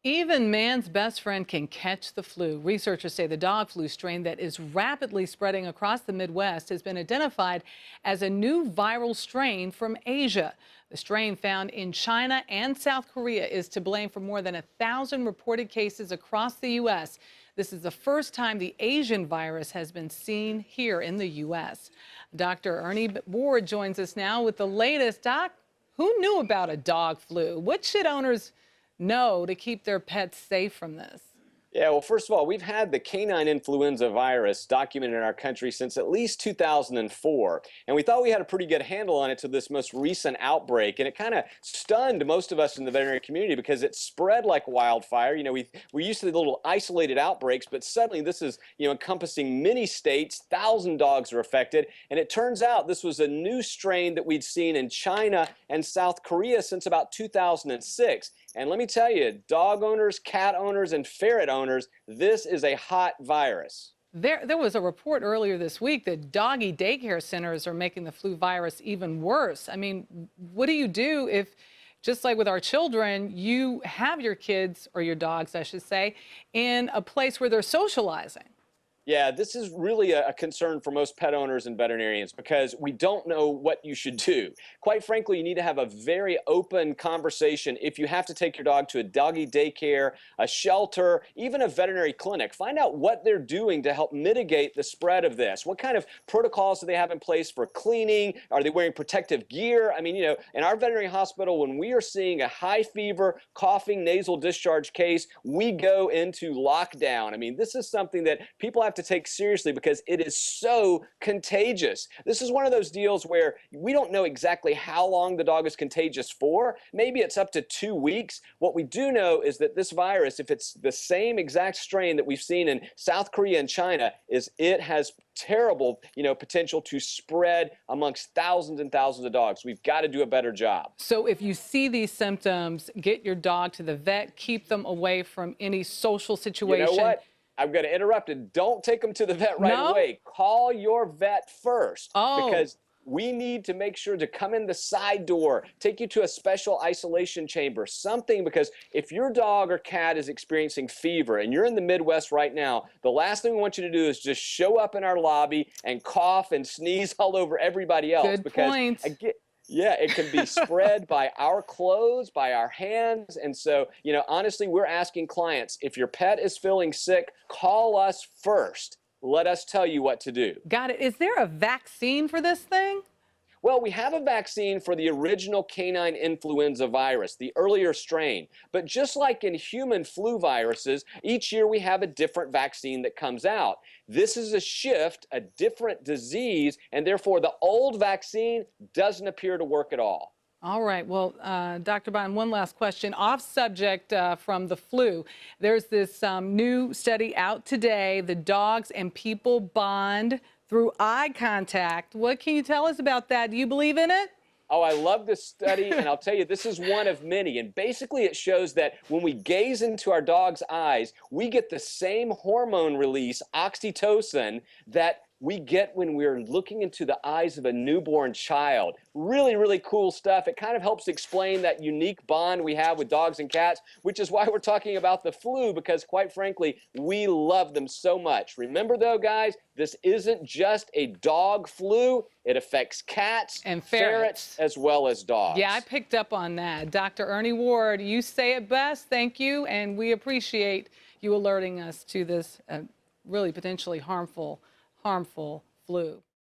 Even man's best friend can catch the flu. Researchers say the dog flu strain that is rapidly spreading across the Midwest has been identified as a new viral strain from Asia. The strain found in China and South Korea is to blame for more than 1,000 reported cases across the U.S. This is the first time the Asian virus has been seen here in the U.S. Dr. Ernie Ward joins us now with the latest. Doc, who knew about a dog flu? What should owners know to keep their pets safe from this? Yeah, well, first of all, we've had the canine influenza virus documented in our country since at least 2004. And we thought we had a pretty good handle on it to this most recent outbreak. And it kind of stunned most of us in the veterinary community because it spread like wildfire. We used to the little isolated outbreaks, but suddenly this is, encompassing many states. 1,000 dogs are affected. And it turns out this was a new strain that we'd seen in China and South Korea since about 2006. And let me tell you, dog owners, cat owners, and ferret owners, this is a hot virus. There was a report earlier this week that doggy daycare centers are making the flu virus even worse. I mean, what do you do if, just like with our children, you have your kids, or your dogs, I should say, in a place where they're socializing? Yeah, this is really a concern for most pet owners and veterinarians because we don't know what you should do. Quite frankly, you need to have a very open conversation if you have to take your dog to a doggy daycare, a shelter, even a veterinary clinic. Find out what they're doing to help mitigate the spread of this. What kind of protocols do they have in place for cleaning? Are they wearing protective gear? I mean, in our veterinary hospital, when we are seeing a high fever, coughing, nasal discharge case, we go into lockdown. I mean, this is something that people have to take seriously because it is so contagious. This is one of those deals where we don't know exactly how long the dog is contagious for. Maybe it's up to 2 weeks. What we do know is that this virus, if it's the same exact strain that we've seen in South Korea and China, it has terrible, potential to spread amongst thousands and thousands of dogs. We've got to do a better job. So if you see these symptoms, get your dog to the vet, keep them away from any social situation. You know what? I'm going to interrupt and don't take them to the vet right away. Call your vet first because we need to make sure to come in the side door, take you to a special isolation chamber, something, because if your dog or cat is experiencing fever and you're in the Midwest right now, the last thing we want you to do is just show up in our lobby and cough and sneeze all over everybody else. Good point. Yeah, it can be spread by our clothes, by our hands. And so, honestly, we're asking clients, if your pet is feeling sick, call us first. Let us tell you what to do. Got it. Is there a vaccine for this thing? Well, we have a vaccine for the original canine influenza virus, the earlier strain. But just like in human flu viruses, each year we have a different vaccine that comes out. This is a shift, a different disease, and therefore the old vaccine doesn't appear to work at all. All right. Well, Dr. Bond, one last question. Off subject from the flu. There's this new study out today. The dogs and people bond through eye contact. What can you tell us about that? Do you believe in it? Oh, I love this study, and I'll tell you, this is one of many. And basically, it shows that when we gaze into our dog's eyes, we get the same hormone release, oxytocin, that we get when we're looking into the eyes of a newborn child. Really, really cool stuff. It kind of helps explain that unique bond we have with dogs and cats, which is why we're talking about the flu, because quite frankly, we love them so much. Remember though, guys, this isn't just a dog flu. It affects cats and ferrets as well as dogs. Yeah, I picked up on that. Dr. Ernie Ward, you say it best. Thank you. And we appreciate you alerting us to this really potentially harmful flu.